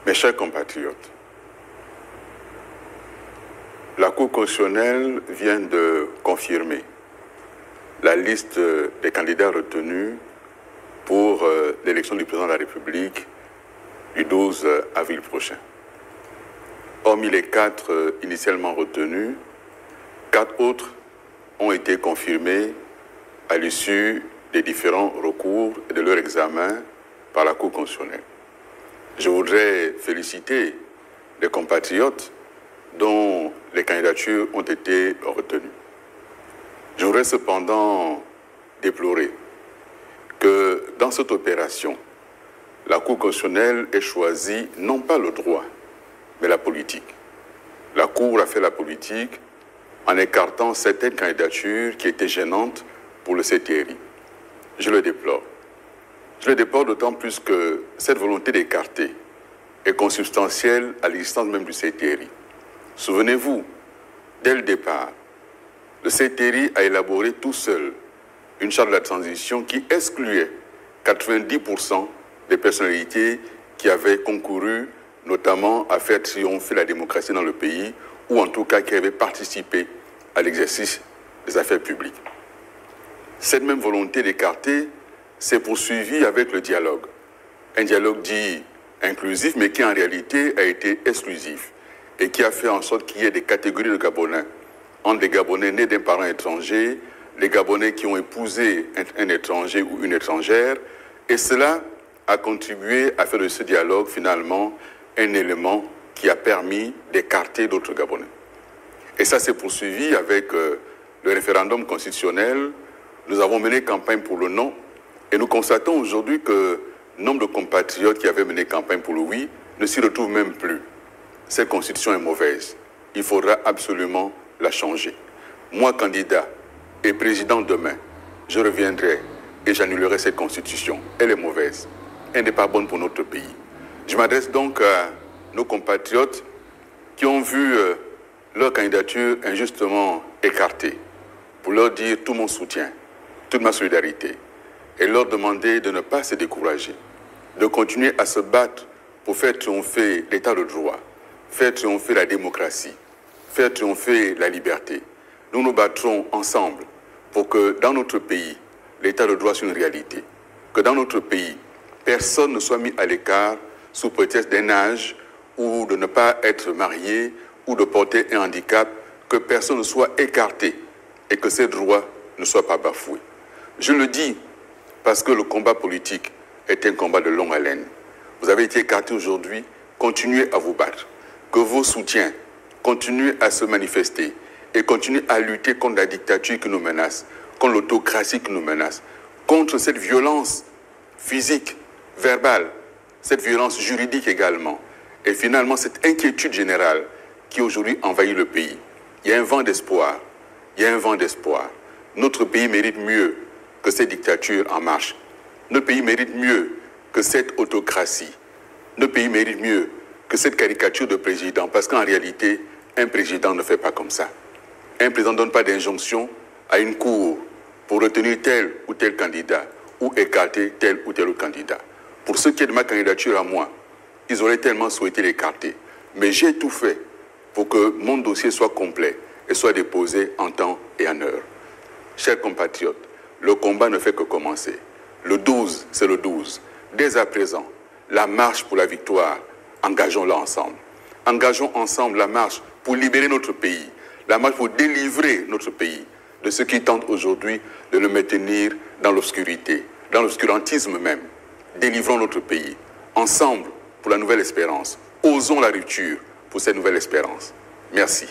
Mes chers compatriotes, la Cour constitutionnelle vient de confirmer la liste des candidats retenus pour l'élection du président de la République du 12 avril prochain. Hormis les 4 initialement retenus, 4 autres ont été confirmés à l'issue des différents recours et de leur examen par la Cour constitutionnelle. Je voudrais féliciter les compatriotes dont les candidatures ont été retenues. Je voudrais cependant déplorer que dans cette opération, la Cour constitutionnelle ait choisi non pas le droit, mais la politique. La Cour a fait la politique en écartant certaines candidatures qui étaient gênantes pour le CTRI. Je le déplore. Je le déplore d'autant plus que cette volonté d'écarter est consubstantielle à l'existence même du CTRI. Souvenez-vous, dès le départ, le CTRI a élaboré tout seul une charte de la transition qui excluait 90% des personnalités qui avaient concouru notamment à faire triompher la démocratie dans le pays ou en tout cas qui avaient participé à l'exercice des affaires publiques. Cette même volonté d'écarter s'est poursuivie avec le dialogue. Un dialogue dit inclusif mais qui en réalité a été exclusif et qui a fait en sorte qu'il y ait des catégories de Gabonais, entre les Gabonais nés d'un parent étranger, les Gabonais qui ont épousé un étranger ou une étrangère, et cela a contribué à faire de ce dialogue finalement un élément qui a permis d'écarter d'autres Gabonais. Et ça s'est poursuivi avec le référendum constitutionnel. Nous avons mené campagne pour le non et nous constatons aujourd'hui que nombre de compatriotes qui avaient mené campagne pour le oui ne s'y retrouvent même plus. Cette constitution est mauvaise. Il faudra absolument la changer. Moi, candidat et président demain, je reviendrai et j'annulerai cette constitution. Elle est mauvaise. Elle n'est pas bonne pour notre pays. Je m'adresse donc à nos compatriotes qui ont vu leur candidature injustement écartée pour leur dire tout mon soutien, toute ma solidarité et leur demander de ne pas se décourager, de continuer à se battre pour faire triompher l'état de droit, faire triompher la démocratie, faire triompher la liberté. Nous nous battrons ensemble pour que dans notre pays, l'état de droit soit une réalité, que dans notre pays, personne ne soit mis à l'écart sous prétexte d'un âge ou de ne pas être marié ou de porter un handicap, que personne ne soit écarté et que ces droits ne soient pas bafoués. Je le dis parce que le combat politique est un combat de longue haleine. Vous avez été écarté aujourd'hui, continuez à vous battre. Que vos soutiens continuent à se manifester et continuent à lutter contre la dictature qui nous menace, contre l'autocratie qui nous menace, contre cette violence physique, verbale, cette violence juridique également, et finalement cette inquiétude générale qui aujourd'hui envahit le pays. Il y a un vent d'espoir, il y a un vent d'espoir. Notre pays mérite mieux que cette dictature en marche. Notre pays mérite mieux que cette autocratie. Notre pays mérite mieux que cette caricature de président, parce qu'en réalité, un président ne fait pas comme ça. Un président ne donne pas d'injonction à une cour pour retenir tel ou tel candidat ou écarter tel ou tel autre candidat. Pour ce qui est de ma candidature à moi, ils auraient tellement souhaité l'écarter. Mais j'ai tout fait pour que mon dossier soit complet et soit déposé en temps et en heure. Chers compatriotes, le combat ne fait que commencer. Le 12, c'est le 12. Dès à présent, la marche pour la victoire, engageons-la ensemble. Engageons ensemble la marche pour libérer notre pays, la marche pour délivrer notre pays de ceux qui tentent aujourd'hui de le maintenir dans l'obscurité, dans l'obscurantisme même. Délivrons notre pays, ensemble pour la nouvelle espérance. Osons la rupture pour cette nouvelle espérance. Merci.